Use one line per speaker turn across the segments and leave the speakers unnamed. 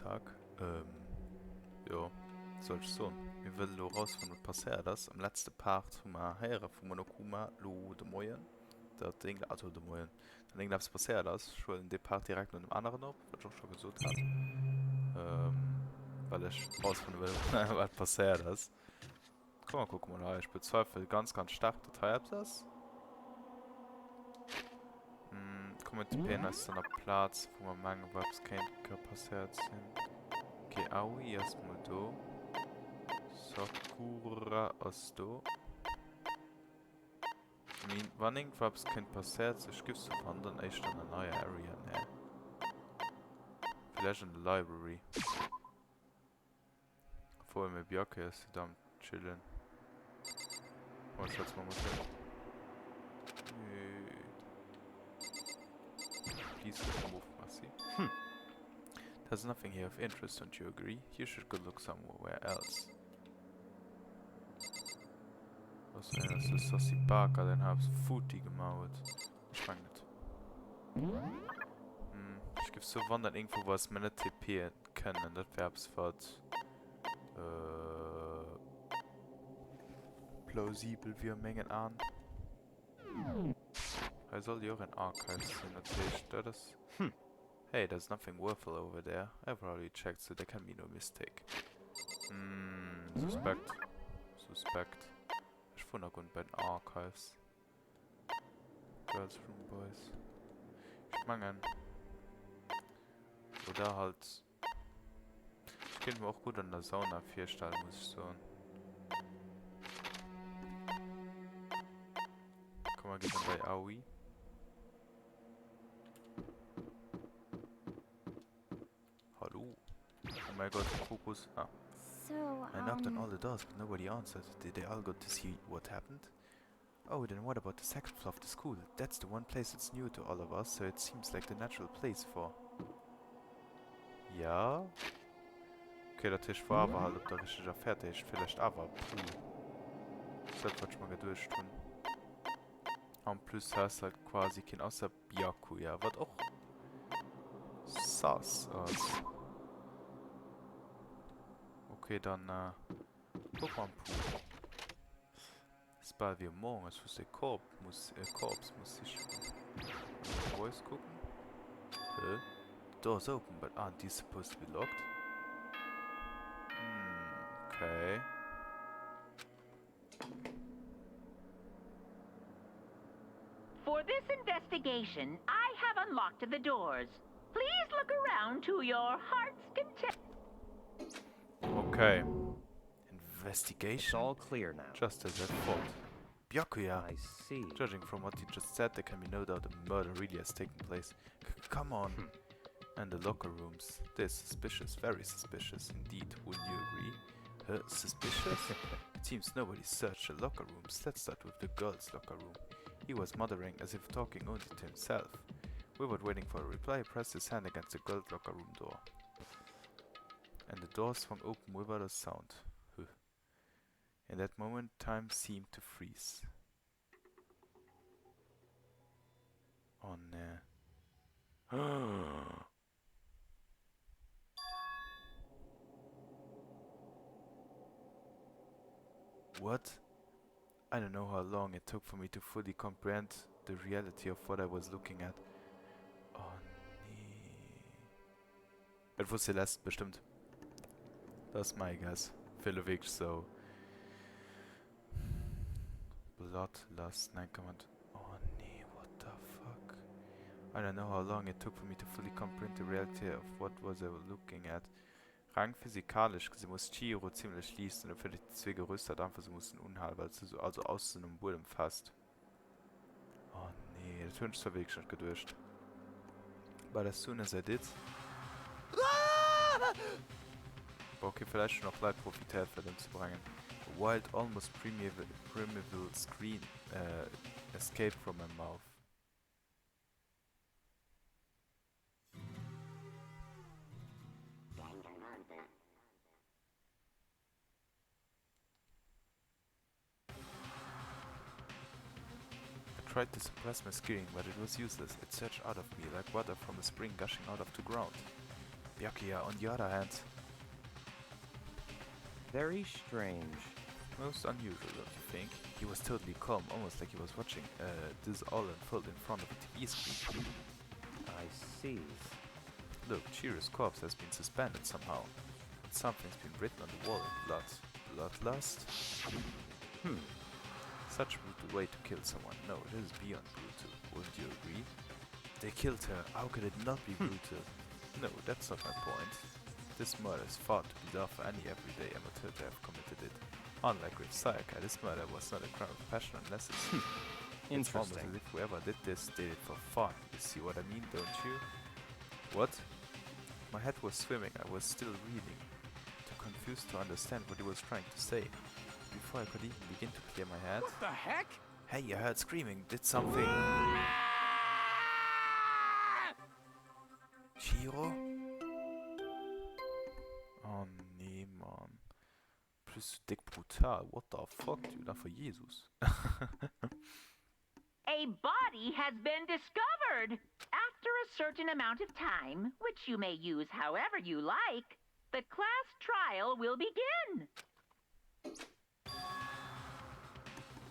Tag. Ja, soll ich so. Wir wollen raus von was passiert ist. Am letzten Part von der Heere von Monokuma, lo de Moyen. Das Ding, also de Moyen. Dann irgendwas passiert ist. Ich will in dem Part direkt mit dem anderen ab, was ich auch schon gesagt habe. Weil ich rausfinden will, was passiert ist. Komm mal gucken mal, ich bezweifle ganz stark, dass er das. Komm mit dem ist dann ein Platz, wo man manche was kein passiert sind. Okay, Aoi erstmal da. Sakura ist da. Wenn irgendwas kein passiert, so gibt es von dann echt eine neue Area, ne? Vielleicht in der Library. Vorher mit Björke ist da am chillen. Oh, ich schätze mal mit dem. Please move, Massi. There's nothing here of interest, don't you agree? You should go look somewhere else. Was ist das? Die Barker, dann haben sie Footy gemauert. Ich meine nicht. Ich gebe so wandern irgendwo, was wir nicht TP können. Das wäre was plausibel wie Mengen an. Er soll ja auch ein Archive sein, natürlich. Das ist. Hey, there's nothing worthwhile over there. I've already checked, so there can be no mistake. Suspekt. Suspekt. Ich wohne auch bei den Archives. Girls Room Boys. Ich meine. Oder halt. Ich könnte mir auch gut an der Sauna 4 stellen, muss ich sagen. Komm mal, gehen wir bei Aoi. Hallo. Oh mein Gott, Fokus. Ah. I knocked on all the doors, but nobody answered. Did they all go to see what happened? Oh, then what about the second floor of the school? That's the one place that's new to all of us, so it seems like the natural place for... Ja? Okay, der Tisch war aber halt, ob der richtige fertig ist. Vielleicht aber. Das wird ich mal durchtun. Und plus hast halt quasi kein außer Byaku, ja. Was auch sass aus. Okay, dann, guck mal am Pool. Das ist bald wie morgen, es muss der Korps muss ich Voice gucken. Doors open, but aren't these supposed to be locked? Okay.
For this investigation, I have unlocked the doors. Please look around to your heart's content.
Okay. Investigation?
It's all clear now.
Just as I thought. Byakuya!
I see.
Judging from what you just said, there can be no doubt a murder really has taken place. Come on! And the locker rooms. They're suspicious, very suspicious indeed, wouldn't you agree? Suspicious? It seems nobody searched the locker rooms. Let's start with the girls' locker room. He was muttering as if talking only to himself. Without waiting for a reply, he pressed his hand against the girls' locker room door. And the door swung open without a sound. In that moment, time seemed to freeze. Oh no. What? I don't know how long it took for me to fully comprehend the reality of what I was looking at. Oh nee. Es war Celeste, bestimmt. Das ist mein Guess. Viele wirklich so. Bloodlust, nein, command. Oh nee, what the fuck? I don't know how long it took for me to fully comprehend the reality of what was I looking at. Rein physikalisch gesehen muss Chiro ziemlich schließen und für die zwei Gerüste Dampfer sie mussten unhaltbar, also aus so einem Boden fast. Oh nee, das wünscht zwar wirklich schon gedurcht. But as soon as I did... Okay, vielleicht schon noch Leid profitiert für den zu bringen. A wild, almost primeval scream escaped from my mouth. I tried to suppress my screaming, but it was useless. It surged out of me like water from a spring gushing out of the ground. Byakuya, on the other hand,
Very strange.
most unusual, don't you think? He was totally calm, almost like he was watching this all unfold in front of a TV screen.
I see.
Look, Chihiro's corpse has been suspended somehow. And something's been written on the wall in blood. Bloodlust? Such a brutal way to kill someone. No, this is beyond brutal. Wouldn't you agree? They killed her. How could it not be brutal? No, that's not my point. This murder is far too bizarre for any everyday amateur to have committed it. Unlike with Sayaka, this murder was not a crime of passion unless it's It's almost
Interesting.
as if whoever did this did it for fun. You see what I mean, don't you? What? My head was swimming. I was still reading. Too confused to understand what he was trying to say. Before I could even begin to clear my head.
What the heck?
Hey, I heard screaming. Did something. Chihiro? Oh nee, man. Plus dick brutal. What the fuck, dude? For Jesus.
A body has been discovered. After a certain amount of time, which you may use however you like, the class trial will begin.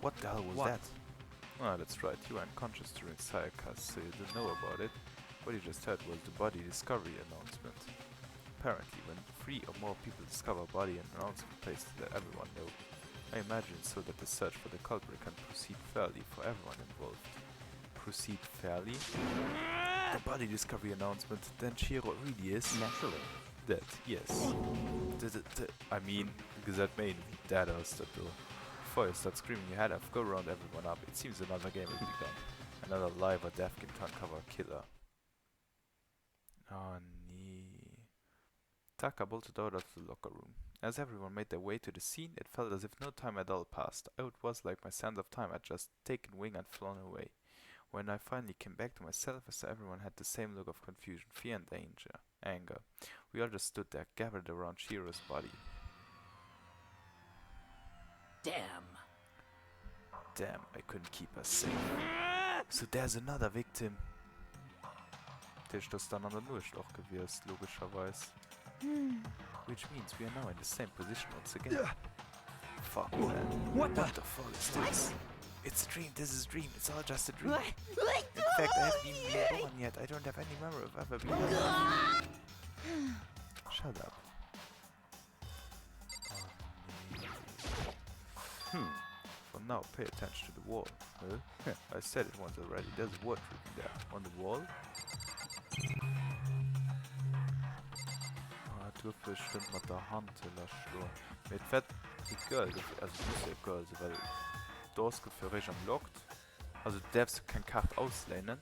What the hell was
What?
that? Ah, that's right. You were unconscious during Sayaka's, so you didn't know about it. What you just heard was the body discovery announcement. Apparently, when 3 or more people discover a body, an announcement placed to let everyone know. I imagine so that the search for the culprit can proceed fairly for everyone involved. Proceed fairly? The body discovery announcement, then Chihiro really is
Naturally.
dead, yes. I mean, because that made me dead or stuff though. Before you start screaming your head off, go around everyone up. It seems another game has begun. Another live or death game to uncover a killer. Oh nee. Taka bolted out of the locker room. As everyone made their way to the scene, it felt as if no time at all passed. It was like my sense of time had just taken wing and flown away. When I finally came back to myself, I saw everyone had the same look of confusion, fear and anger. We all just stood there, gathered around Chihiro's body.
Damn.
Damn, I couldn't keep us safe. So there's another victim. Der ist dann an der Durchloch gewesen, logischerweise. Which means we are now in the same position once again. Fuck, man.
What the?
the fuck is this? It's a dream, this is a dream, it's all just a dream. In fact, I haven't even been born yet. I don't have any memory of ever being alive. Shut up. For now, pay attention to the wall. Huh? I said it once already. There's a word written there. On the wall. Du bestimmt mit der Hand schlagen. Mit fett egal, also nicht egal, weil das für Region lockt. Also du darfst keine Karte auslehnen.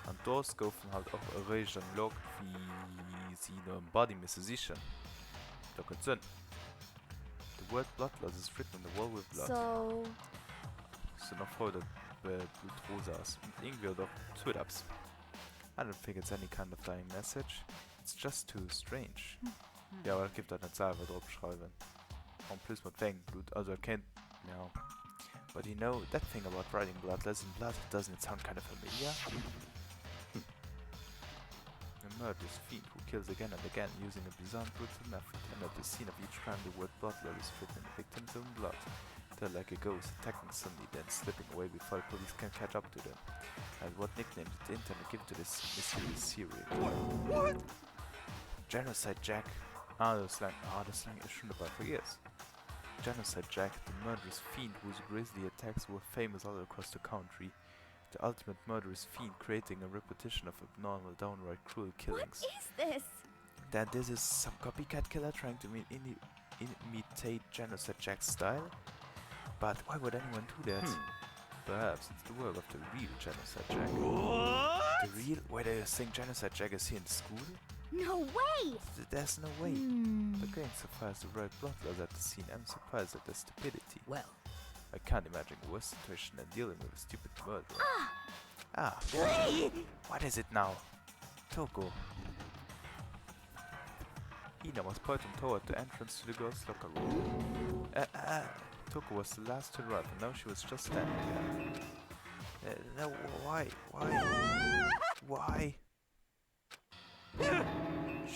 Und das kaufen halt auch eine Region lockt, wie sie noch im Body müssen sichern. Da kommt Sinn. The word bloodlust is written on the wall with blood. So noch vor der Blut rosa ist. Und irgendwie doch Twitter-Ups. I don't think it's any kind of dying message. It's just too strange. Ja, aber das gibt halt nicht selber drauf schreiben. Und plus mit Blut, also er kennt, ja. But you know, that thing about writing bloodless in blood, doesn't it sound kind of familiar? A murderous fiend who kills again and again using a bizarre brutal method, and at the scene of each crime the word bloodless is written in the victim's own blood. They're like a ghost, attacking suddenly, then slipping away before police can catch up to them. And what nickname did the internet give to this mysterious serial killer?
What?
Genocide Jack. The slang is schon dabei for years. Genocide Jack, the murderous fiend whose grisly attacks were famous all across the country. The ultimate murderous fiend creating a repetition of abnormal, downright cruel killings.
What is this?
Then this is some copycat killer trying to imitate Genocide Jack's style? But why would anyone do that? Perhaps it's the work of the real Genocide Jack.
What?
The real? Why do you think Genocide Jack is here in school?
No way!
There's no way. But going so far as to write bloodlust at the scene, I'm surprised at their stupidity.
Well,
I can't imagine a worse situation than dealing with a stupid murderer. Ah, what is it now? Toko. Ina was pointing toward the entrance to the girls' locker room. Toko was the last to arrive, and now she was just standing there. No, why?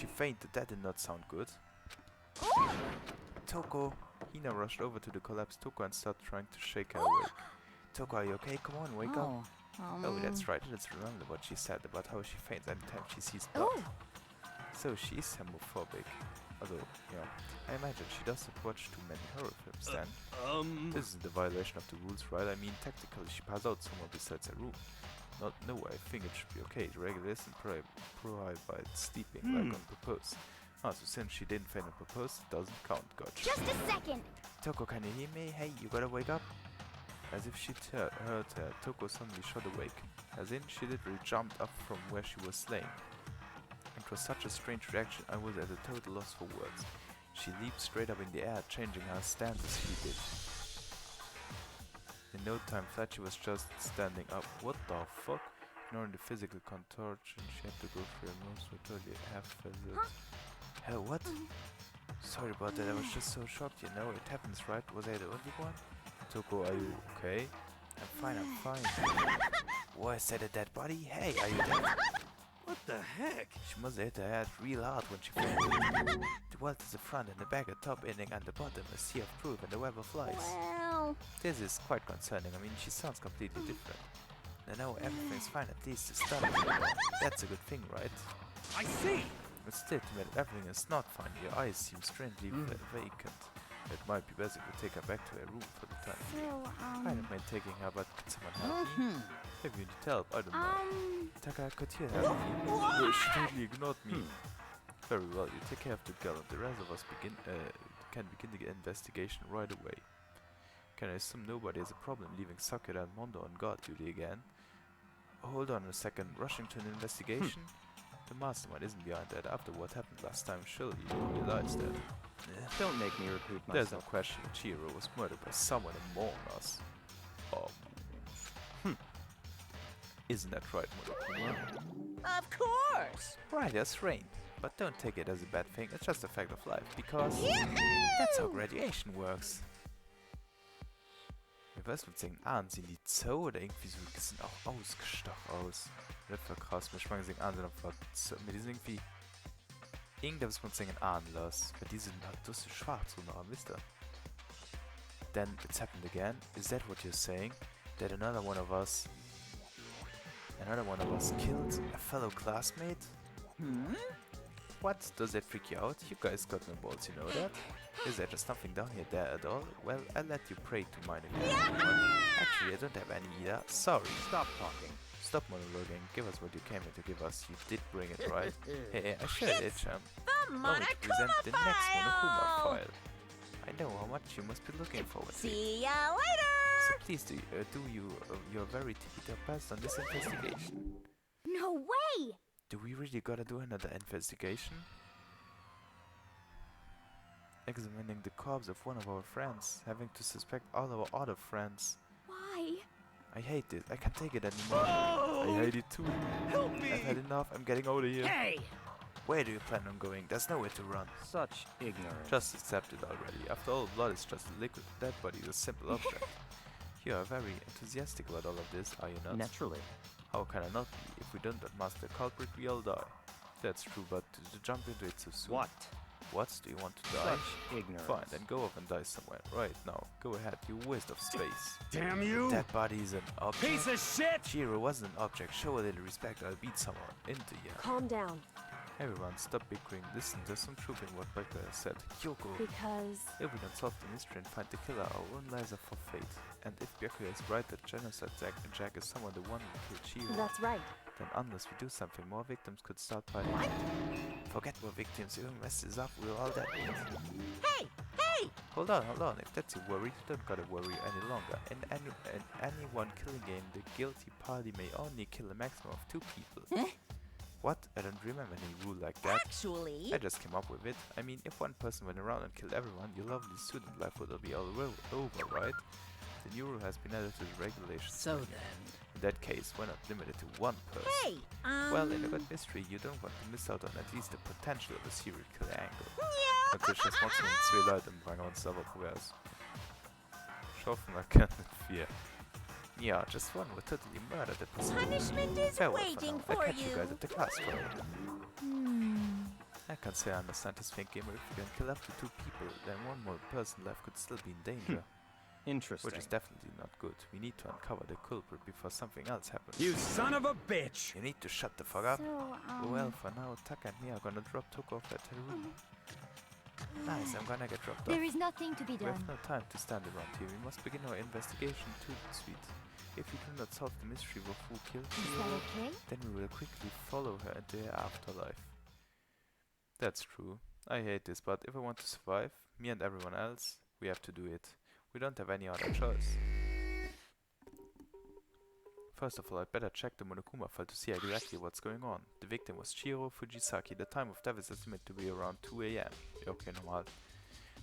she fainted. That did not sound good. Toko. Hina rushed over to the collapsed Toko and started trying to shake her awake. Toko, are you okay? Come on, wake up. Oh, that's right. Let's remember what she said about how she faints anytime she sees blood. So she is homophobic. Although, yeah, I imagine she doesn't watch too many horror films then. This isn't a violation of the rules, right? I mean, technically she passed out somewhere besides her room. No, I think it should be okay. The regulation prohibits sleeping like on purpose. So since she didn't faint on purpose, it doesn't count. Gotcha.
Just a second.
Toko, can you hear me? Hey, you gotta wake up. As if she'd heard her, Toko suddenly shot awake. As in, she literally jumped up from where she was laying. It was such a strange reaction, I was at a total loss for words. She leaped straight up in the air, changing her stance as she did. In no time flat, she was just standing up. What the fuck? Ignoring the physical contortion, she had to go through her nose with totally half-fizzled. Hell, what? Sorry about that, I was just so shocked, you know. It happens, right? Was I the only one? Toko, are you okay? I'm fine. Why is that a dead body? Hey, are you dead?
What the heck?
She must have hit her head real hard when she fainted. The world is the front and the back, a top ending and the bottom, a sea of proof and a web of lies.
Well,
This is quite concerning. I mean, she sounds completely different. No, everything's fine, at least to start with. That's a good thing, right?
I see.
But still, to admit everything is not fine. Your eyes seem strangely vacant. It might be best if we take her back to her room for the time being.
so,
I don't mind taking her, but could someone help me? Maybe you need help, I don't know. Taka, could you help me? No, she totally ignored me. Very well, you take care of the girl and the rest of us can begin the investigation right away. Can I assume nobody has a problem leaving Sakura and Mondo on guard duty again? Hold on a second, rushing to an investigation? The mastermind isn't behind that. After what happened last time, surely you realize that.
Don't make me repeat
There's no
myself.
question Chihiro was murdered by someone among us. Isn't that right, Monokuma?
Of course.
Right, that's right. But don't take it as a bad thing, it's just a fact of life, because that's how graduation works. Ich weiß mit seinen Ahnen, sind die Zoo oder irgendwie so, die sind auch ausgestochen aus. Das war krass, ich meine, seine Ahnen sind einfach so, die sind irgendwie irgendwas mit seinen Ahnen los, weil die sind halt so schwarz und arm, wisst ihr? Then it's happened again. Is that what you're saying? That another one of us killed a fellow classmate? What? Does that freak you out? You guys got no balls, you know that? Is there just nothing down here there at all? Well, I'll let you pray to mine again. Actually, I don't have any either. Sorry.
Stop talking.
Stop monologuing. Give us what you came here to give us. You did bring it, right? Hey, I shared it, champ.
The
Now we present
Monokuma
the next Monokuma
file.
file. I know how much you must be looking forward to.
See ya later.
So please do your very tippy-top best on this investigation.
no way.
Do we really gotta do another investigation? Examining the corpse of one of our friends, having to suspect all our other friends.
Why?
I hate this. I can't take it anymore. I hate it too.
Help me!
I've had enough. I'm getting out of here.
Hey!
Where do you plan on going? There's nowhere to run.
Such ignorance.
Just accept it already. After all, blood is just a liquid. That body is a simple object. You are very enthusiastic about all of this, are you not?
Naturally.
How can I not be? If we don't master the culprit, we all die. That's true, but to jump into it so soon.
What?
What? Do you want to die?
Such ignorance.
Fine, then go off and die somewhere. Right now. Go ahead, you waste of space.
Damn you!
That body is an object.
Piece of shit!
Chihiro wasn't an object. Show a little respect or I'll beat someone into you.
Calm down.
Everyone, stop bickering. Listen, there's some truth in what Becca said. Kyoko,
Because
if we don't solve the mystery and find the killer, our own lives are forfeit. And if Byakuya is right that Genocide Jack is someone the one who killed Chihiro,
that's right.
then unless we do something, more victims could start piling up. Forget more victims, if we mess this up, we're all dead.
Hey! Hey!
Hold on. If that's your worry, you don't gotta worry any longer. In any one killing game, the guilty party may only kill a maximum of 2 people. What? I don't remember any rule like that.
Actually,
I just came up with it. I mean, if one person went around and killed everyone, your lovely student life would be all over, right? The new rule has been added to the regulations.
So then.
In that case, why not limit it to one person?
hey,
Well, in a good mystery, you don't want to miss out on at least the potential of a serial killer angle.
ja.
Natürlich, das macht man 2 Leute im Rang und Server Progress. Schaffen wir können 4. Yeah, just one would totally murder the person.
Punishment is
Farewell for
waiting
now. I'll
for
catch you guys
you.
at the class trial. can say I understand his thinking, but if we can kill up to 2 people, then one more person left could still be in danger.
Interesting.
Which is definitely not good. We need to uncover the culprit before something else happens.
You son of a bitch!
You need to shut the fuck up.
So,
Well, for now, Tuck and me are gonna drop Tuck off at her room. Nice, I'm gonna get dropped
there
off.
is nothing to be
We
done.
have no time to stand around here. We must begin our investigation to the suite. If we do not solve the mystery of who killed
Is
Hero,
that okay?
then we will quickly follow her into her afterlife. That's true. I hate this, but if I want to survive, me and everyone else, we have to do it. We don't have any other choice. First of all, I'd better check the Monokuma file to see exactly what's going on. The victim was Chiro Fujisaki. The time of death is estimated to be around 2 AM. Okay, normal.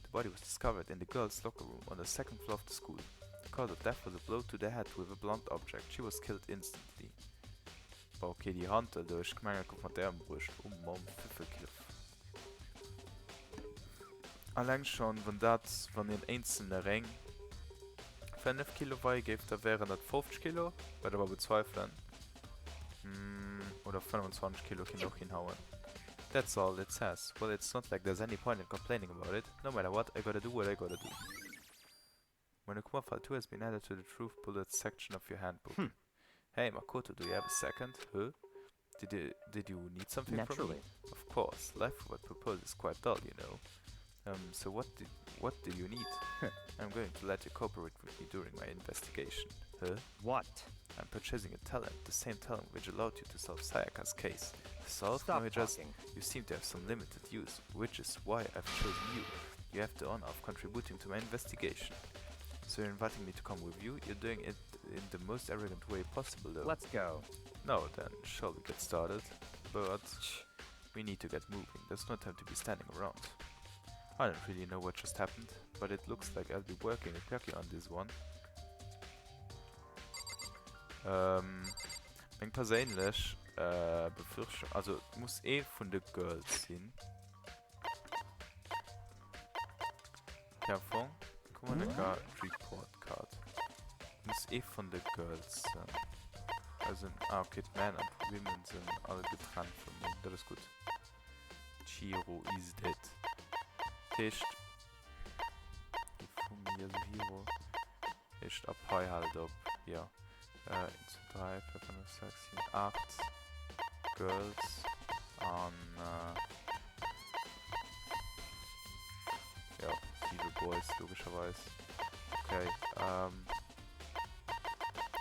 The body was discovered in the girls' locker room on the 2nd floor of the school. The cause of death was a blow to the head with a blunt object. She was killed instantly. Okay, die Hand durch Gemengel von der Brust. Mann, Pfiffelkliff. Allein schon, wenn das von den einzelnen Ring 5 Kilo weigeft, da wären das 50 Kilo, würde aber bezweifeln. Oder 25 Kilo kann auch hinhauen. That's all it says. Well, it's not like there's any point in complaining about it. No matter what, I gotta do what I gotta do. When a File 2 has been added to the truth bullets section of your handbook. Hey Makoto, do you have a second? Huh? Did you need something from me? Of course. Life without purpose is quite dull, you know. So what do you need? I'm going to let you cooperate with me during my investigation. Huh?
What?
I'm purchasing a talent, the same talent which allowed you to solve Sayaka's case. Solve?
Stop
No,
talking.
you seem to have some limited use, which is why I've chosen you. You have the honor of contributing to my investigation. So you're inviting me to come with you? You're doing it in the most arrogant way possible, though.
Let's go.
No, then, shall we get started? But we need to get moving. There's no time to be standing around. I don't really know what just happened, but it looks like I'll be working a Paki on this one. Wenn persönlich befürchte, also muss von den Girls sein. Ja, von Kommunika Report Card. Muss von den Girls sein. Also, okay, Men und Women sind alle getrennt von mir. Das ist gut. Chiro is dead. Tisch. Von mir so Hero. Ist ab Pai halt ab. Ja. 1, 2, 3, 4, 5, 6, 7, 8 Girls an ja, 7 Boys logischerweise. Okay,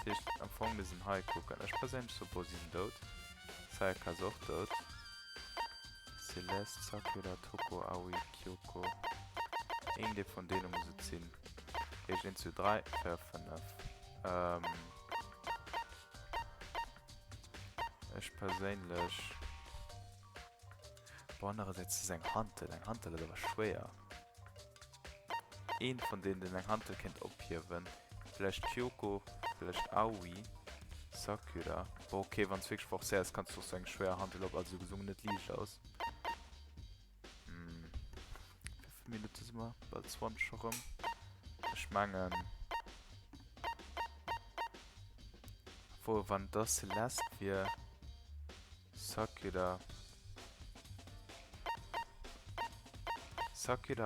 Tisch am Anfang diesen High gucken. Ich persönlich so, wo sie sind tot. Sayaka ist auch tot. Celeste, Sakura, Toko, Aoi, Kyoko. Irgende von denen muss es ziehen. Ich bin zu 3, 4, 5. Ich persönlich. Boah, andererseits ist ein Hantel. Ein Hantel ist aber schwer. Ein von denen, den ein Hantel kennt, abheben. Vielleicht Kyoko, vielleicht Aoi, Sakura. Boah, okay, wenn es wirklich sehr ist, kannst du so ein schwerer Hantel ab, also gesungen nicht Licht aus. 5 Minuten sind wir, bald 20 schon rum. Ich meine. Wo, wann das Celeste wir. Sakura,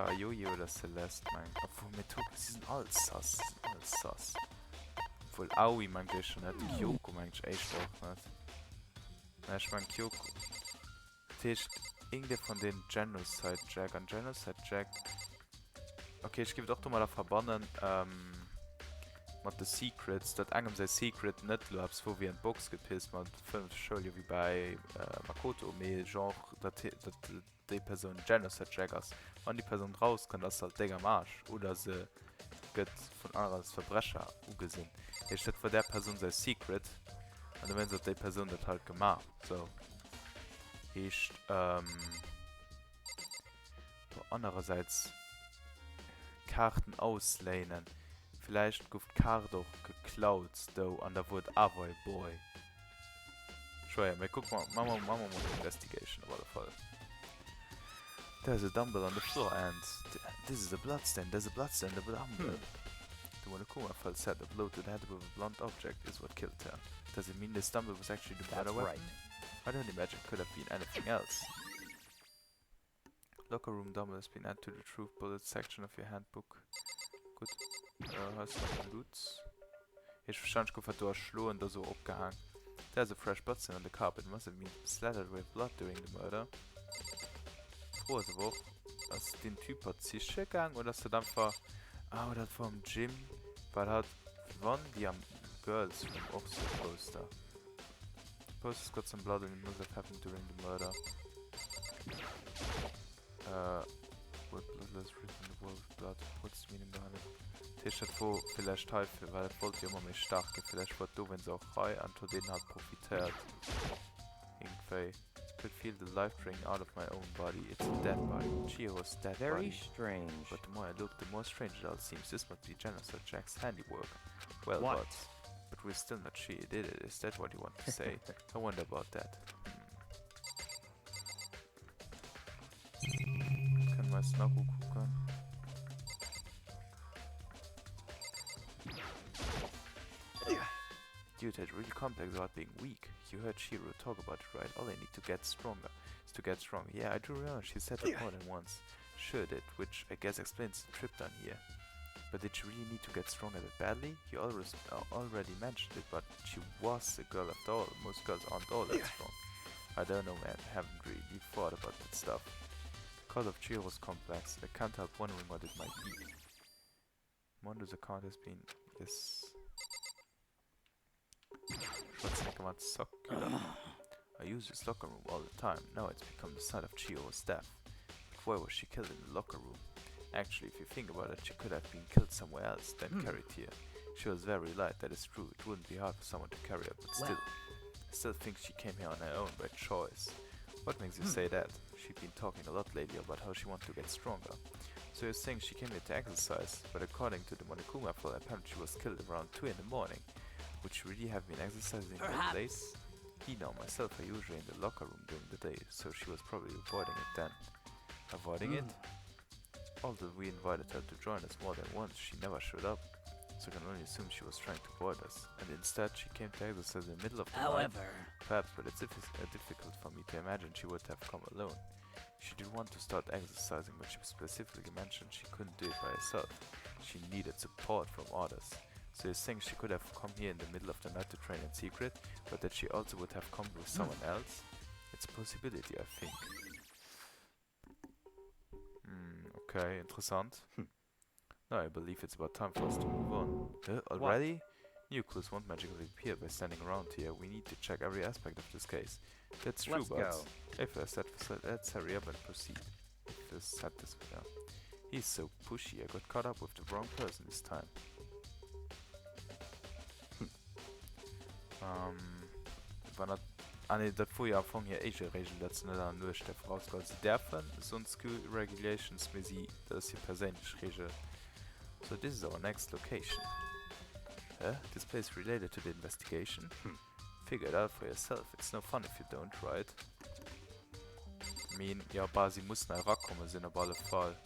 Ayoyi oder Celeste, mein. Obwohl, mit Toko, sie sind alles sass. Obwohl, Aoi, mein ich schon nicht. Kyoko, mein ich echt auch nicht. Na, ich mein, Kyoko. Tisch, irgende von den Genocide Jack und Genocide Jack. Okay, ich gebe doch mal da verbannen, mit den Secrets, dat engem sei Secret net labs, wo wir en Box gepisst man 5 Schulje wie bei Makoto, me genre dat die Person Genocide Jackers. Wann die Person raus kann, das halt Digger Marsch oder se gött von als Verbrecher ugesinn. Ich steht vor der Person sei Secret und wenn so die Person dat halt gemacht. So. Ich andererseits Karten auslehnen. Vielleicht guft Kar doch geklaut, do an der Wort Avoy Boy. Schau mal, guck mal, Mama investigation auf alle Fall. There's a dumbbell on the floor and this is a bloodstain, there's a bloodstain, the dumbbell. The Monokuma felt said the blow to the head with a blunt object is what killed her. Does it mean this dumbbell was actually the better weapon? I don't imagine it could have been anything else. Locker room dumbbell has been added to the truth bullet section of your handbook. Gut. Hast du noch LUX? Ich verstand gut, was du hast schlo und da so abgehangen. There's a fresh bloodstain on the carpet. Must have been splattered with blood during the murder. Frohe Woche. Ist den Typ hat sich gegangen oder ist das einfach... Ah, das vom Gym. Weil hat... Wann die am Girls from Oxford Poster. Poster's got some blood and it must have happened during the murder. What bloodless written on the wall with blood. What's the meaning behind it? T-Shirt vor, vielleicht Teufel, weil er wollte ja immer mehr stark gehen. Vielleicht wollte du, wenn sie auch frei an den hat profitiert. Irgendwie. Could feel the life draining out of my own body. It's a dead body. Chihiro's dead
Very
body.
strange.
But the more I look, the more strange it all seems. This must be Genocide Jack's handiwork. Well,
What?
but we're still not sure he did it. Is that what you want to say? I wonder about that. Kann man Snuggle gucken? Dude, it's really complex about being weak. You heard Shiro talk about it, right? All I need to get stronger is to get strong. Yeah, I do remember she said it more than once. Sure did, which I guess explains the trip down here. But did she really need to get stronger that badly? You already mentioned it, but she was a girl after all. Most girls aren't all that strong. I don't know, man. I haven't really thought about that stuff. The cause of Chiro was complex. I can't help wondering what it might be. Mondo's account has been... Yes... I use this locker room all the time. Now it's become the site of Chihiro's death. But why was she killed in the locker room? Actually, if you think about it, she could have been killed somewhere else, then carried here. She was very light, that is true. It wouldn't be hard for someone to carry her, but still. I still think she came here on her own by choice. What makes you say that? She's been talking a lot lately about how she wants to get stronger. So you're saying she came here to exercise, but according to the Monokuma file, apparently she was killed around 2 in the morning. Would she really have been exercising in the place? Hina and myself are usually in the locker room during the day, so she was probably avoiding it then. Avoiding it? Although we invited her to join us more than once, she never showed up. So I can only assume she was trying to avoid us. And instead she came to exercise in the middle of the night. Perhaps, but it's difficult for me to imagine she would have come alone. She did want to start exercising, but she specifically mentioned she couldn't do it by herself. She needed support from others. So you think she could have come here in the middle of the night to train in secret, but that she also would have come with someone else? It's a possibility, I think. Okay, interessant. Now I believe it's about time for us to move on. Already? What? New clues won't magically appear by standing around here. We need to check every aspect of this case. That's true, but if I said, let's hurry up and proceed. If I said this, yeah. He's so pushy, I got caught up with the wrong person this time. Ne, dat vor ja von hier ege Regel, dat ze net an nuchte vorausgeht. Sie dürfen, sonst regulations me sie, das ist hier persönlich Regel. So this is our next location. This place related to the investigation? Figure it out for yourself. It's no fun if you don't, right? I mean, ja, aber sie mussten herankommen, sind auf alle Fall.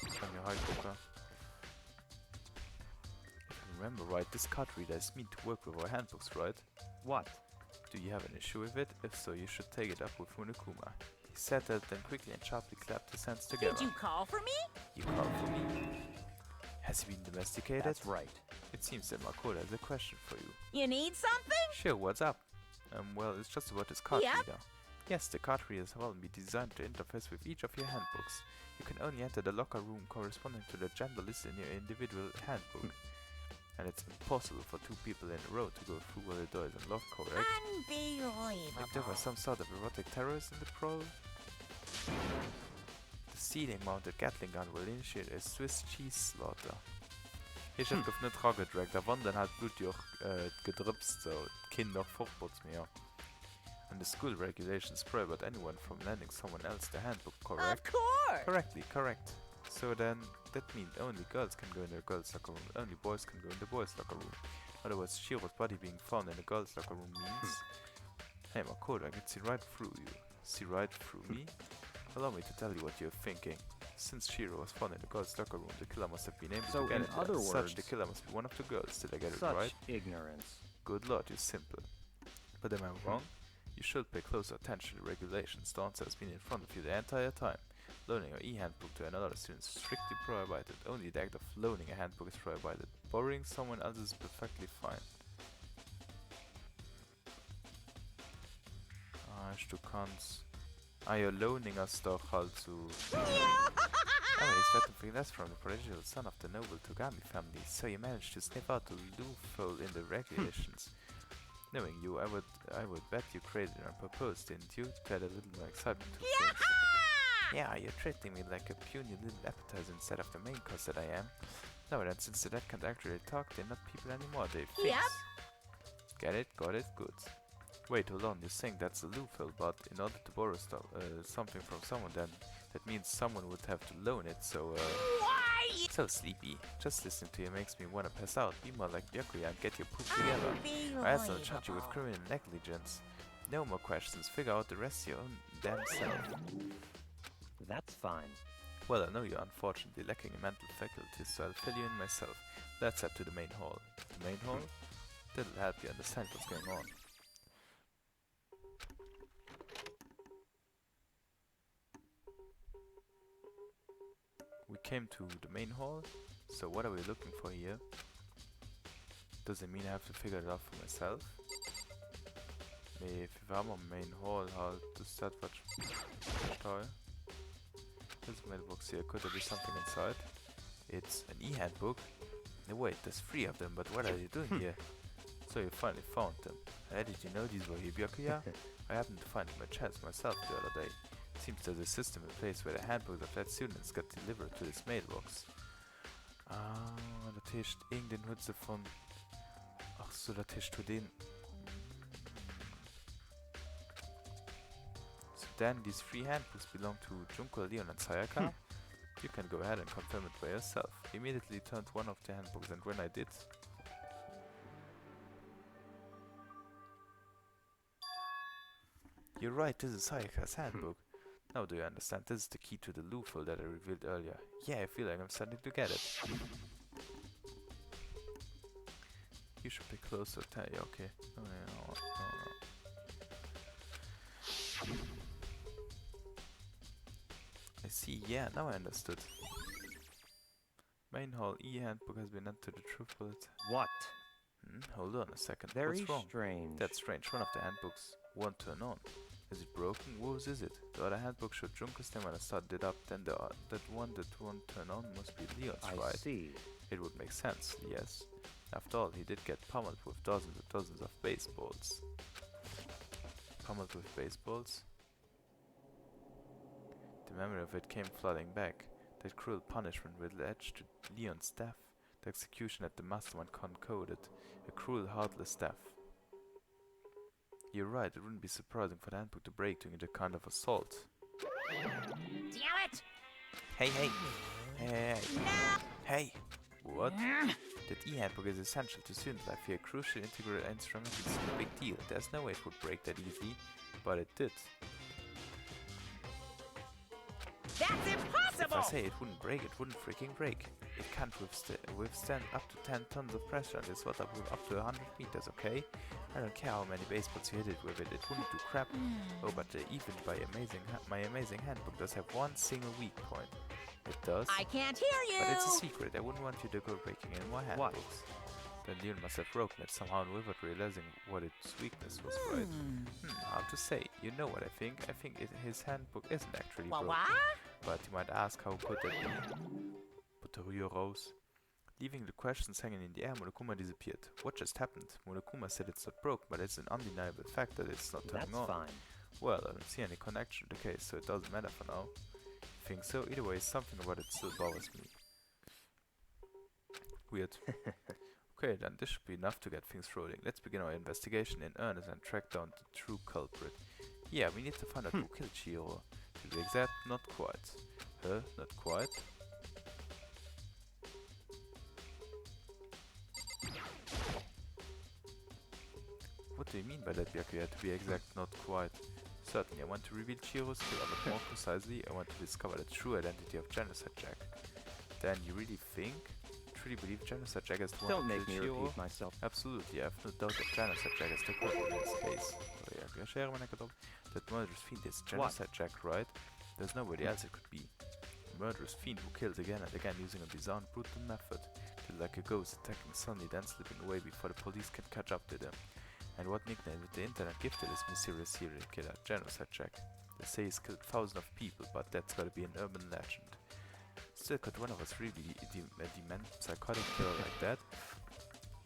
Ich kann mir halt gucken. Remember, right? This card reader is meant to work with our handbooks, right?
What?
Do you have an issue with it? If so, you should take it up with Monokuma. He said that, then quickly and sharply clapped his hands together.
Did you call for me?
You called for me? Has he been domesticated?
That's right.
It seems that Makoto has a question for you.
You need something?
Sure, what's up? Well, it's just about this card
Yep.
reader. Yes, the card readers have all been designed to interface with each of your handbooks. You can only enter the locker room corresponding to the gender list in your individual handbook. And it's impossible for 2 people in a row to go through all the doors unlocked, correct?
Unbelievable.
If there was some sort of erotic terrorist in the prowl? The ceiling-mounted Gatling gun will initiate a Swiss cheese slaughter. Hier steht auf nicht rangedragt, der Wand dann hat Blut auch gedripst, so Kind noch Fruchtbots mehr. And the school regulations prohibit anyone from lending someone else the handbook, correct?
Of course.
Correct. So then, that means only girls can go in the girls' locker room, only boys can go in the boys' locker room. In other words, Shiro's body being found in the girls' locker room means... Hey Makoto, I can see right through you. See right through me? Allow me to tell you what you're thinking. Since Shiro was found in the girls' locker room, the killer must have been able to get it.
So in other words...
Such, the killer must be one of the girls. Did I get it right?
Such ignorance.
Good lord, you're simple. But am I wrong? You should pay closer attention to regulations. The answer has been in front of you the entire time. loaning your e-handbook to another student is strictly prohibited. Only the act of loaning a handbook is prohibited. Borrowing someone else's is perfectly fine. Du kannst... you're loaning us doch halt zu... Anyways, try to that's from the prodigal son of the noble Togami family, so you managed to sniff out the loophole in the regulations. Knowing you, I would bet you created it on purpose, didn't you? To add a little more excitement to things. Yeah, you're treating me like a puny little appetizer instead of the main course that I am. No, then since the dead can't actually talk, they're not people anymore, they're things. Get it? Got it? Good. Wait, hold on, you're saying that's a loophole, but in order to borrow something from someone, then that means someone would have to loan it, so so sleepy. Just listening to you makes me wanna pass out. Be more like Byakuya and get your poop together. Or else I'll charge you with criminal negligence. No more questions, figure out the rest your own damn self.
That's fine.
Well, I know you're unfortunately lacking in mental faculties, so I'll fill you in myself. Let's head to the main hall. The main hall? That'll help you understand what's going on. We came to the main hall, so what are we looking for here? Does it mean I have to figure it out for myself? Nee, wir haben am main hall halt, das that what toll. There's a mailbox here, could there be something inside? It's an e-handbook. No wait, there's 3 of them, but what are you doing here? So you finally found them. Did you know these were here, Byakuya? I happened to find them by chance myself the other day. Seems there's a system in place where the handbooks of that students got delivered to this mailbox. Das heißt, irgendein Hutze von... Ach so, das heißt für den... So then, these 3 handbooks belong to Junko, Leon and Sayaka? You can go ahead and confirm it by yourself. I immediately turned one of the handbooks, and when I did... You're right, this is Sayaka's handbook. Now do you understand? This is the key to the loophole that I revealed earlier. Yeah, I feel like I'm starting to get it. You should be closer, okay. Oh, yeah, no. I see, yeah, now I understood. Main hall e-handbook has been entered the truth bullet.
What?
Hold on a second.
Very
What's wrong?
strange.
That's strange. One of the handbooks won't turn on. Is it broken? Whose is it? The other handbook showed Junko's name when I started it up, then that one that won't turn on must be Leon's, right?
I see.
It would make sense, yes. After all, he did get pummeled with dozens and dozens of baseballs. Pummeled with baseballs? The memory of it came flooding back. That cruel punishment will edge to Leon's death. The execution that the mastermind concocted. A cruel, heartless death. You're right, it wouldn't be surprising for the handbook to break during the kind of assault.
Damn it!
Hey! Hey! What? That e-handbook is essential to student life here, a crucial integral instrument. It's a big deal. There's no way it would break that easily, but it did.
That's impossible!
If I say it wouldn't break, it wouldn't freaking break. It can't withstand up to 10 tons of pressure and it's what up to 100 meters, okay? I don't care how many baseballs you hit it with it, it wouldn't do crap. Oh, but even my amazing handbook does have one single weak point. It does.
I can't hear you!
But it's a secret, I wouldn't want you to go breaking any more handbooks. Then Leon must have broken it somehow without realizing what its weakness was, right? Hard to say. You know what I think? I think his handbook isn't actually broken.
What?
But you might ask, how could that be? Put the Rühr raus. Leaving the questions hanging in the air, Monokuma disappeared. What just happened? Monokuma said it's not broken, but it's an undeniable fact that it's not turning on.
That's fine.
Well, I don't see any connection to the case, so it doesn't matter for now. Think so? Either way, something about it still bothers me. Weird. Okay, then this should be enough to get things rolling. Let's begin our investigation in earnest and track down the true culprit. Yeah, we need to find out who killed Chihiro. To be exact, not quite. Not quite? What do you mean by that, Byakuya? To be exact, not quite. Certainly, I want to reveal Chihiro's killer, but more precisely, I want to discover the true identity of Genocide Jack. Then, you really think? Truly believe Genocide Jack is the one
Don't
who
make me
killed Chihiro?
repeat myself.
Absolutely, I have no doubt that Genocide Jack is the culprit in this case. That murderous fiend is Genocide Jack, right? There's nobody else it could be. murderous fiend who kills again and again using a bizarre and brutal method. Killed like a ghost, attacking suddenly, then slipping away before the police can catch up to them. And what nickname would the internet give to this mysterious serial killer? Genocide Jack. They say he's killed thousands of people, but that's gotta be an urban legend. Still, could one of us really be a demented psychotic killer like that?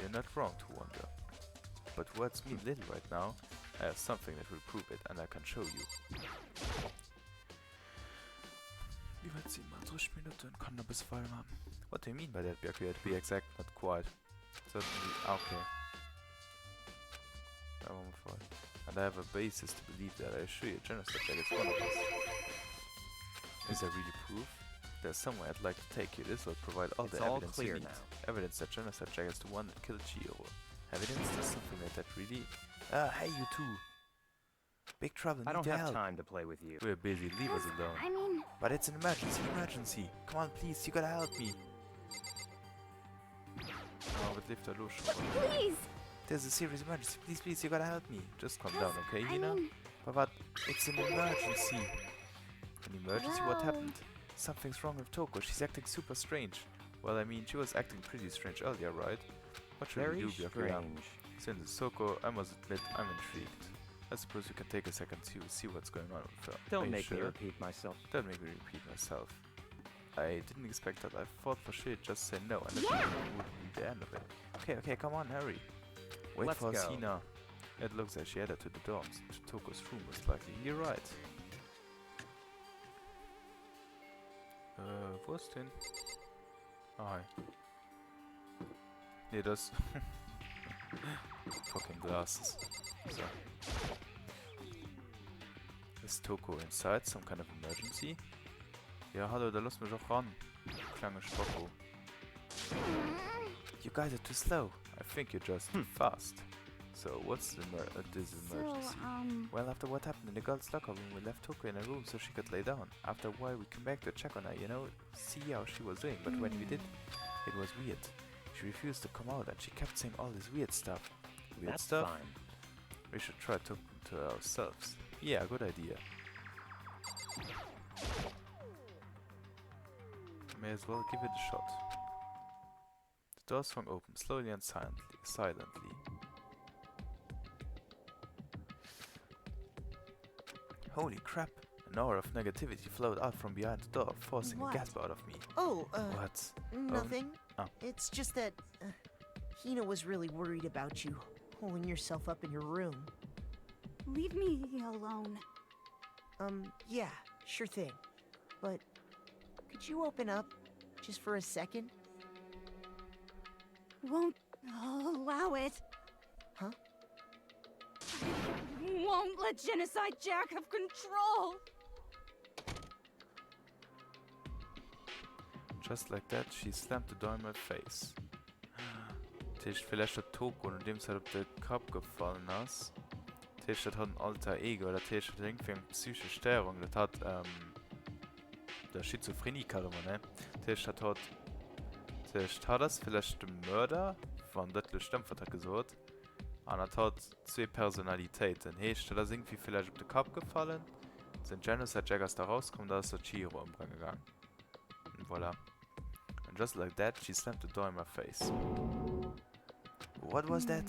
You're not wrong to wonder. But words mean little right now. I have something that will prove it, and I can show you. Wie weit 37 Minuten kann noch bis Fall haben. What do you mean by that, Byakuya? To be exact, not quite. Certainly, okay. And I have a basis to believe that. I assure you, Genocide Jack is one of us. Is there really proof? There's somewhere I'd like to take you. This will provide all the evidence you need.
Now.
Evidence that Genocide Jack is the one that killed Chihiro. Evidence there's something like that really? Hey you two! Big trouble,
I don't
need your
have
help.
time to play with you.
We're busy, leave us alone.
I mean,
But it's an emergency! Come on, please, you gotta help me! Oh, but leave the lotion.
please.
There's a serious emergency, please, you gotta help me. Just calm down, okay,
I
Hina?
mean,
But it's an emergency! An emergency? What
Well-
happened? Something's wrong with Toko, she's acting super strange. Well, I mean, she was acting pretty strange earlier, right? What should
Very
we do, Byakuya?
strange.
Since it's Soko, I must admit, I'm intrigued. I suppose you can take a second to see what's going on with her. Are
Don't
you
make me
sure?
repeat myself.
Don't make me repeat myself. I didn't expect that. I thought for sure you'd just say no, and that
Yeah.
would be the end of it. Okay, come on, hurry. Wait
Let's
for us,
go.
Hina. It looks like she headed to the dorms, to Toko's room most likely. You're right. Wo ist denn? Ah, hi. Nee, das... Fucking glasses. So. Is Toko inside? Some kind of emergency? Ja, hallo, da lass mich doch ran. Kleine Spocko. You guys are too slow. I think you're just too fast. So, what's this emergency? Well, after what happened in the girls' locker room, we left Toko in a room so she could lay down. After a while, we came back to check on her, you know, see how she was doing. But when we did, it was weird. She refused to come out and she kept saying all this weird stuff. Weird
That's
stuff?
fine.
We should try talking to her ourselves. Yeah, good idea. May as well give it a shot. The door swung open slowly and silently. Holy crap! An aura of negativity flowed out from behind the door, forcing
What?
a gasp out of me.
Oh,
What?
nothing.
oh.
It's just that Hina was really worried about you, holding yourself up in your room.
Leave me alone.
Yeah, sure thing. But could you open up just for a second?
Won't allow it.
Huh?
Won't let Genocide Jack have control.
Just like that, she slammed the door in my face. Tisch vielleicht hat Toko und dem halt auf den Kopf gefallen ist. Tisch hat ein alter Ego, oder Tisch hat irgendwie eine psychische Störung, das hat der Schizophrenie kann man, ne? Tisch hat das vielleicht der Mörder, von das stimmt, was er gesagt. Und er hat zwei Personalitäten. Heißt, das irgendwie vielleicht auf den Kopf gefallen. Sind Genocide Jaggers da rausgekommen, da ist der Chihiro umgegangen. Und voilà. And just like that, she slammed the door in my face. What was that?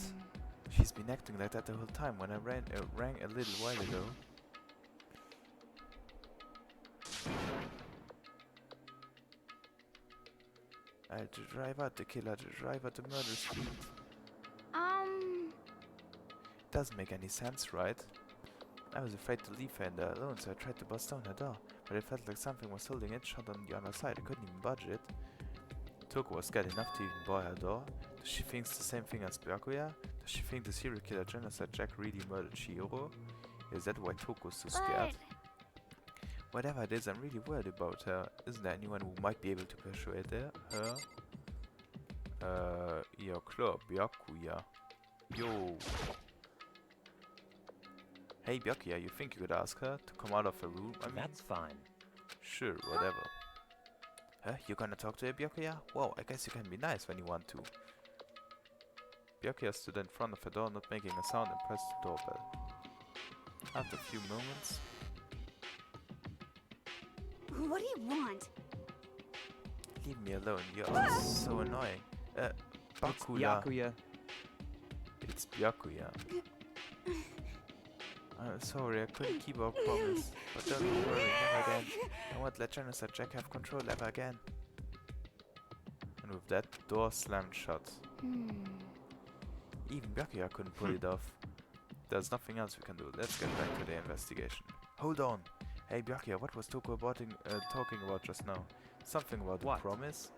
She's been acting like that the whole time when I rang a little while ago. To drive out the killer, to drive out the murderous fiend. Doesn't make any sense, right? I was afraid to leave her in there alone, so I tried to bust down her door, but it felt like something was holding it shut on the other side. I couldn't even budge it. Toko was scared enough to even bar her door. Does she think the same thing as Byakuya? Does she think the serial killer Genocide Jack really murdered Chihiro? Is that why Toko's so scared? Whatever it is, I'm really worried about her. Isn't there anyone who might be able to persuade her? Ja klar, Byakuya. Yo. Hey Byakuya, you think you could ask her to come out of her room? I mean,
That's fine.
sure, whatever. Huh? You're gonna talk to her, Byakuya? Well, I guess you can be nice when you want to. Byakuya stood in front of her door, not making a sound, and pressed the doorbell. After a few moments,
What do you want?
leave me alone. You're so annoying.
It's
Bakuya.
Byakuya.
It's Byakuya. I'm sorry, I couldn't keep our promise. But don't worry, never again. I won't let Genocide Jack have control ever again. And with that, the door slammed shut. Even Byakuya couldn't pull it off. There's nothing else we can do. Let's get back to the investigation. Hold on. Hey Byakuya, what was Toko talking about just now? Something about the
What?
promise?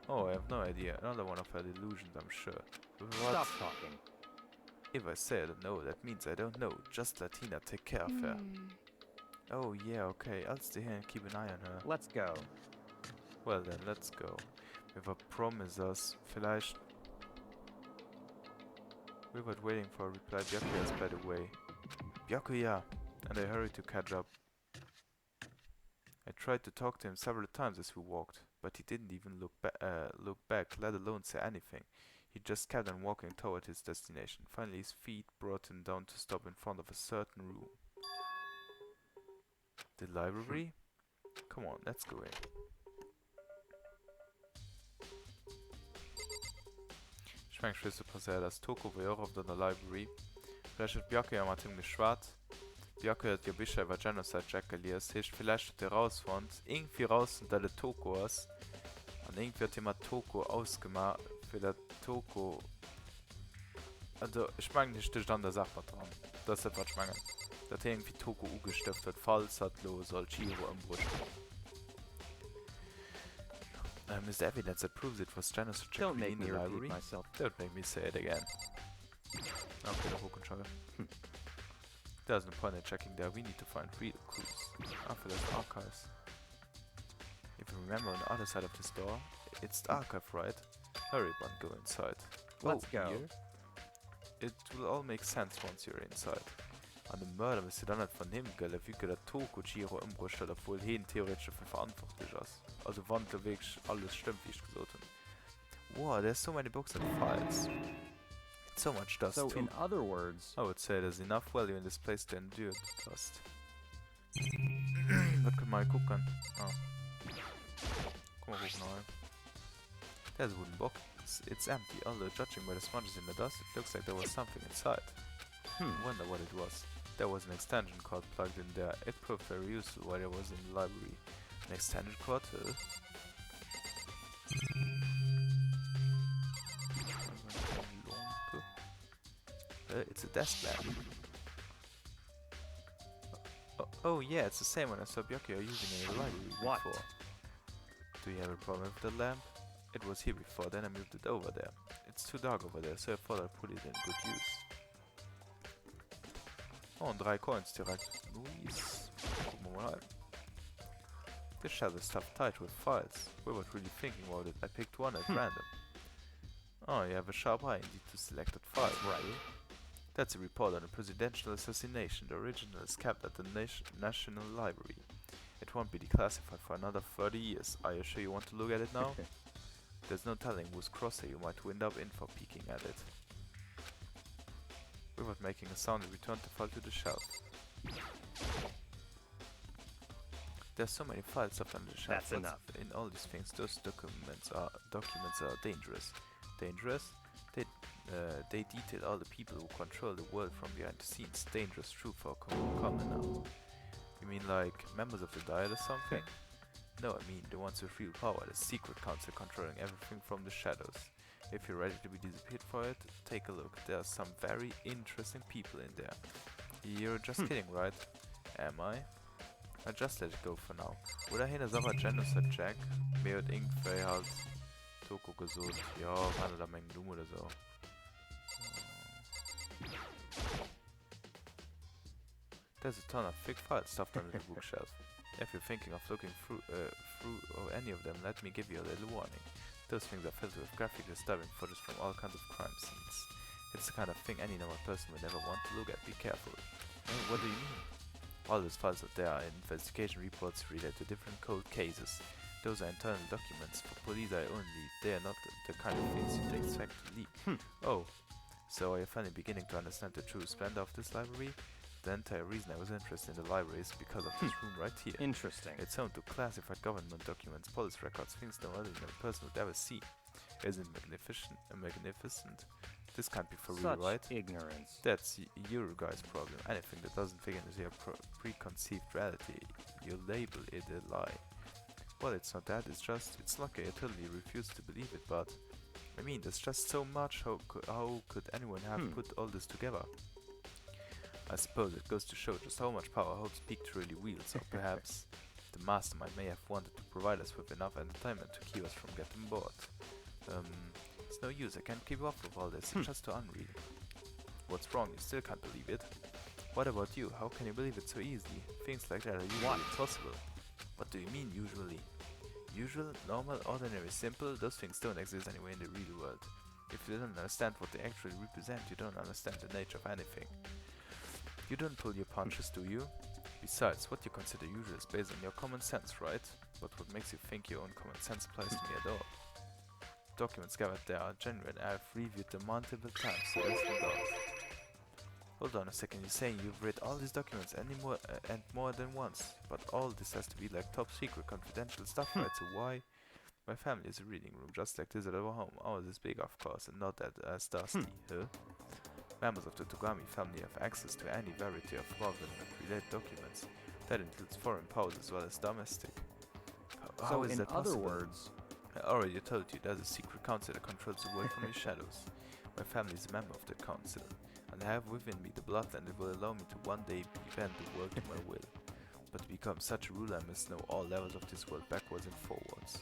Oh, I have no idea. Another one of her delusions, I'm sure. What?
Stop talking.
If I say I don't know, that means I don't know. Just let Tina take care of her. Oh yeah, okay. I'll stay here and keep an eye on her.
Let's go.
Well then, let's go. If I promise us, vielleicht... Without waiting for a reply, Byakuya sped away. Byakuya! And I hurried to catch up. I tried to talk to him several times as we walked, but he didn't even look back, let alone say anything. He just kept on walking toward his destination. Finally, his feet brought him down to stop in front of a certain room. The library? Come on, let's go in. Ich mein, Schlüssel passiert, dass Toko war auch auf der Library. Vielleicht hat Byakuya mit ihm geschwatzt. Byakuya hat ja bisher über Genocide Jack gelesen. Heißt, vielleicht hat er rausgefunden, irgendwie raus und der Toko ist. Und irgendwie hat jemand Toko ausgemacht, für der Toko... Also, ich meine nicht, dass an der Sache dran. Das ist etwas, ich meine. Dass er irgendwie Toko gestiftet, falls hat lo soll Chiro im Brust. Is there evidence that proves it was Genocide Jack
Don't
really
make
in the
me
library?
repeat myself.
Don't make me say it again. Okay, the Hawk controller. There's no point in checking there. We need to find real clues. After the archives. If you remember on the other side of this door, it's the archive, right? Hurry, but go inside.
Let's go.
Here? It will all make sense once you're inside. An dem Mörder müsste dann nicht von ihm gehen, wie der Toko Chiro umbrüstet, obwohl er theoretisch dafür verantwortlich ist. Also wann der wirklich alles stimmt, wie ich gesagt habe. Wow, there's so many books and files. It's so much dust
So,
too.
in other words,
I would say there's enough value in this place to endure the dust. Was können wir mal gucken? Ah. Guck mal gucken rein. There's a wooden box. It's empty, although judging by the smudges in the dust, it looks like there was something inside. Wonder what it was. There was an extension cord plugged in there. It proved very useful while I was in the library. An extension cord? It's a desk lamp. Oh yeah, it's the same one I saw Byakuya using in the library
What?
before. Do you have a problem with the lamp? It was here before, then I moved it over there. It's too dark over there, so I thought I'd put it in good use. Oh, und 3 Coins direkt. Nice. Gucken wir mal rein. This shelf is stuffed tight with files. Without really thinking about it, I picked one at random. Oh, you have a sharp eye indeed to selected file, right? That's a report on a presidential assassination. The original is kept at the National Library. It won't be declassified for another 30 years. Are you sure you want to look at it now? There's no telling whose crosshair you might wind up in for peeking at it. Without making a sound, we returned the file to the shelf. There's so many files up on the shelf.
That's enough.
In all these things, those documents are dangerous. Dangerous? They detail all the people who control the world from behind the scenes. Dangerous truth for common now. You mean like members of the Diet or something? No, I mean the ones with real power, the secret council controlling everything from the shadows. If you're ready to be disappeared for it, take a look. There are some very interesting people in there. You're just kidding, right? Am I? I'll just let it go for now. Oder hin ist aber Genocide Jack. Mehr und irgendwer halt Toko gesucht. Ja, kann er da mengen Blumen oder so. There's a ton of thick files stuffed under the bookshelf. If you're thinking of looking through any of them, let me give you a little warning. Those things are filled with graphic disturbing footage from all kinds of crime scenes. It's the kind of thing any normal person would never want to look at. Be careful. What do you mean? All those files that there are investigation reports related to different cold cases. Those are internal documents for police eye only. They are not the kind of things you'd expect to leak. Oh, so are you finally beginning to understand the true splendor of this library? The entire reason I was interested in the library is because of this room right here.
Interesting.
It's home to classified government documents, police records, things no ordinary person would ever see. Isn't it magnificent? This can't be for real,
Such
right?
ignorance.
That's your guy's problem. Anything that doesn't fit into your preconceived reality, you label it a lie. Well, it's not that, it's lucky I totally refuse to believe it, but I mean, there's just so much. How could anyone have put all this together? I suppose it goes to show just how much power Hope's Peak truly wields, or perhaps the mastermind may have wanted to provide us with enough entertainment to keep us from getting bored. It's no use, I can't keep up with all this, it's just too unreal. What's wrong? You still can't believe it? What about you? How can you believe it so easily? Things like that are usually impossible. What do you mean, usually? Usual, normal, ordinary, simple, those things don't exist anywhere in the real world. If you don't understand what they actually represent, you don't understand the nature of anything. You don't pull your punches, do you? Besides, what you consider usual is based on your common sense, right? But what makes you think your own common sense applies to me at all? Documents gathered there are genuine. I have reviewed them multiple times, so there's no doubt. Hold on a second, you're saying you've read all these documents and more than once, but all this has to be like top secret confidential stuff, right? So why? My family is a reading room, just like this at our home. Ours is big, of course, and not that as dusty, huh? Members of the Togami family have access to any variety of government-related documents. That includes foreign powers as well as domestic. How is that possible?
In other words,
I already told you, there's a secret council that controls the world from your shadows. My family is a member of that council, and I have within me the bloodline that will allow me to one day bend the world to my will. But to become such a ruler, I must know all levels of this world backwards and forwards.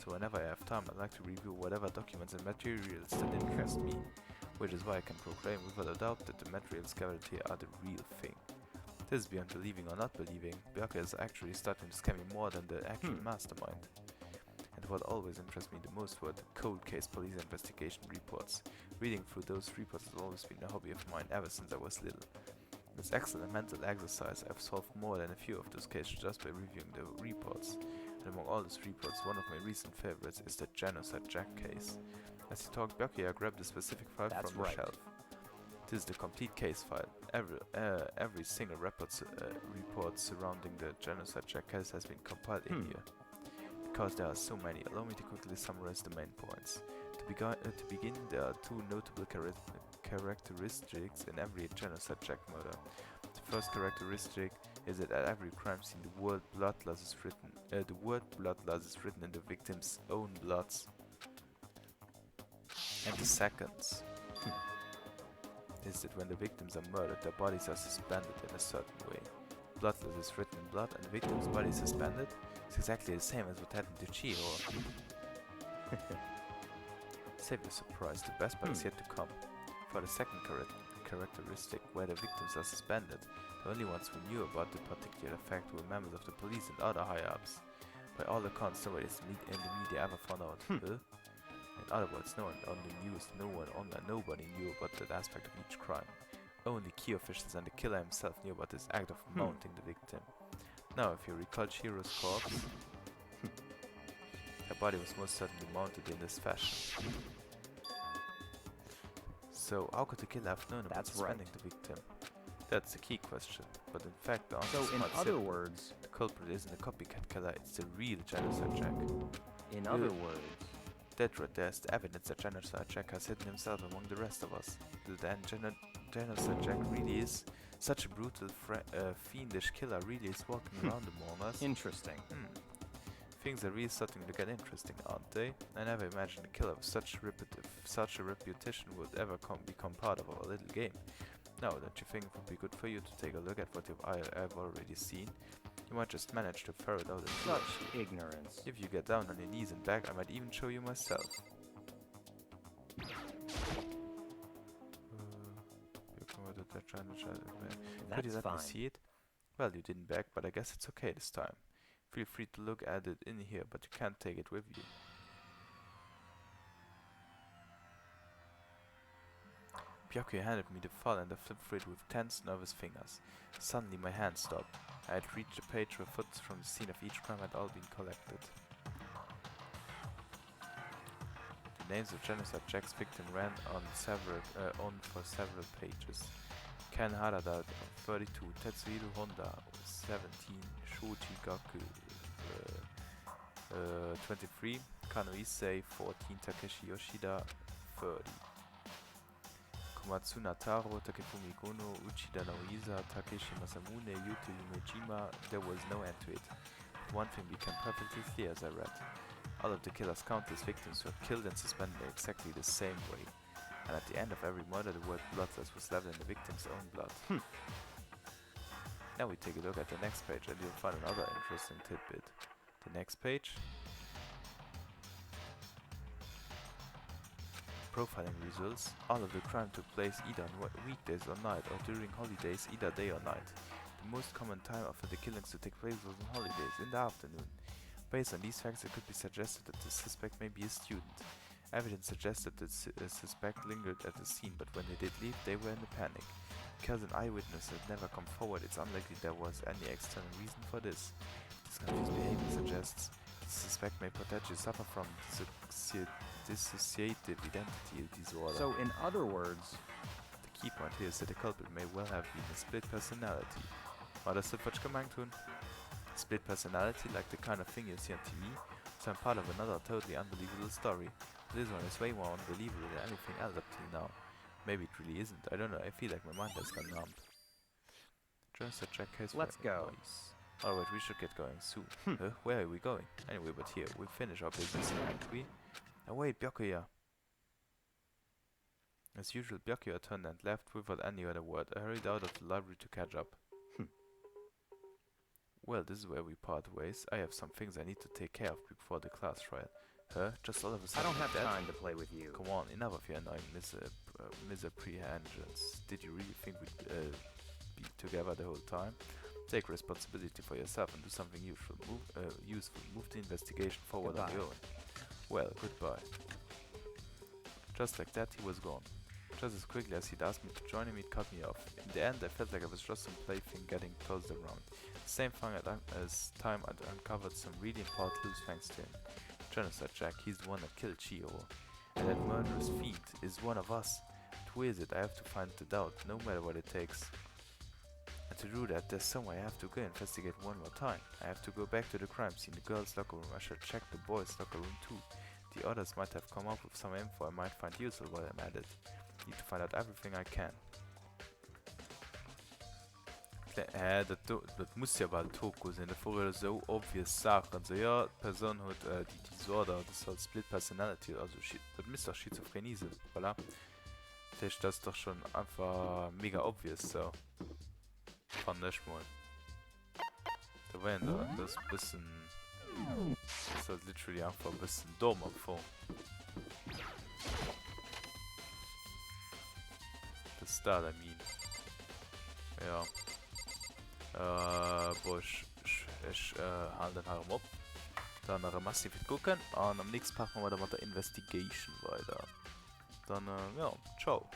So whenever I have time, I like to review whatever documents and materials that interest me, which is why I can proclaim without a doubt that the materials gathered here are the real thing. This is beyond believing or not believing. Byakuya is actually starting to scare me more than the actual mastermind. And what always interests me the most were the cold case police investigation reports. Reading through those reports has always been a hobby of mine ever since I was little. It's excellent mental exercise. I've solved more than a few of those cases just by reviewing the reports. And among all those reports, one of my recent favorites is the Genocide Jack case. As he talked, Byakuya grabbed a specific file from the shelf. This is the complete case file. Every single report surrounding the Genocide Jack case has been compiled in here. Because there are so many, allow me to quickly summarize the main points. To begin, there are two notable characteristics in every Genocide Jack murder. The first characteristic is that at every crime scene the word bloodlust is written in the victim's own bloods. And the second is that when the victims are murdered, their bodies are suspended in a certain way. Bloodlust is written in blood and the victim's body is suspended. It's exactly the same as what happened to Chihiro. Save your surprise, the best part is yet to come. For the second characteristic, where the victims are suspended, the only ones who knew about the particular fact were members of the police and other high-ups. By all accounts, nobody in the media ever found out. In other words, no one on the news, nobody knew about that aspect of each crime. Only key officials and the killer himself knew about this act of mounting the victim. Now, if you recall Chihiro's corpse, her body was most certainly mounted in this fashion. So, how could the killer have known about suspending the victim? That's the key question, but in fact the answer is quite simple.
words,
The culprit isn't a copycat killer, it's the real Genocide Jack.
in other words,
That right there is the evidence that Genocide Jack has hidden himself among the rest of us. Then Genocide Jack really is such a brutal, fiendish killer, really is walking around among us.
interesting.
Things are really starting to get interesting, aren't they? I never imagined a killer with such a reputation would ever become part of our little game. Now, don't you think it would be good for you to take a look at what I've already seen? You might just manage to ferret out a clue.
Such ignorance.
If you get down on your knees and back, I might even show you myself. Could you let me see it? Well, you didn't beg, but I guess it's okay this time. Feel free to look at it in here, but you can't take it with you. Byakuya handed me the file and I flipped through it with tense, nervous fingers. Suddenly my hand stopped. I had reached a page where photos from the scene of each crime had all been collected. The names of Genocide Jack's victim ran on for several pages. Ken Harada 32, Tetsuhiro Honda 17, Shoji Gaku 23, Kano Issei 14, Takeshi Yoshida 30. Komatsuna Taro, Takefumi Gono, Uchida Naoisa, Takeshi Masamune, Yuto Yumejima, there was no end to it. One thing became perfectly clear as I read. All of the killer's countless victims were killed and suspended exactly the same way. And at the end of every murder, the word bloodless was left in the victim's own blood. Now we take a look at the next page and you'll find another interesting tidbit. The next page. Profiling results. All of the crime took place either on weekdays or night, or during holidays either day or night. The most common time after the killings to take place was on holidays, in the afternoon. Based on these facts, it could be suggested that the suspect may be a student. Evidence suggests that the suspect lingered at the scene, but when they did leave, they were in a panic. Because an eyewitness had never come forward, it's unlikely there was any external reason for this. This confused behavior suggests the suspect may potentially suffer from dissociative identity disorder.
So, in other words,
The key point here is that the culprit may well have been a split personality. War das das, was ich gemeint habe? Split personality, like the kind of thing you see on TV, so I'm part of another totally unbelievable story. This one is way more unbelievable than anything else up till now. Maybe it really isn't, I don't know, I feel like my mind has gone numb. Just a check case.
Let's go.
Alright, we should get going soon. Where are we going? Anyway, but here, we finish our business here, and we... Oh wait, Byakuya! As usual, Byakuya turned and left without any other word. I hurried out of the library to catch up. Well, this is where we part ways. I have some things I need to take care of before the class trial. Huh? Just all of a
I
sudden
don't have
that?
time to play with you.
Come on, enough of your annoying misapprehensions. Did you really think we'd be together the whole time? Take responsibility for yourself and do something useful. Move the investigation forward on your own. Well, goodbye. Just like that, he was gone. Just as quickly as he'd asked me to join him, he'd cut me off. In the end, I felt like I was just some plaything getting tossed around. The same time I'd uncovered some really important clues thanks to him. Genocide Jack, he's the one that killed Chihiro. And that murderous fiend is one of us. But who is it? I have to find it out, no matter what it takes. And to do that, there's somewhere I have to go investigate one more time. I have to go back to the crime scene, the girls' locker room. I should check the boys' locker room too. The others might have come up with some info I might find useful while I'm at it. Need to find out everything I can. Das muss ja bald Toko sein, davor so obvious Sachen. So ja, die Person hat die Disorder, das ist halt Split Personality, also das müsste doch Schizophrenie sein, voilà. Das ist doch schon einfach mega obvious, so. Fand ich mal. Da war ja das bisschen... Das ist halt literally einfach ein bisschen dumm am Anfang. Das ist da, der Meme. Ja. Boah, ich halte den Arm ab. Dann massiv gucken und am nächsten packen wir dann mit der Investigation weiter. Dann, ja, ciao.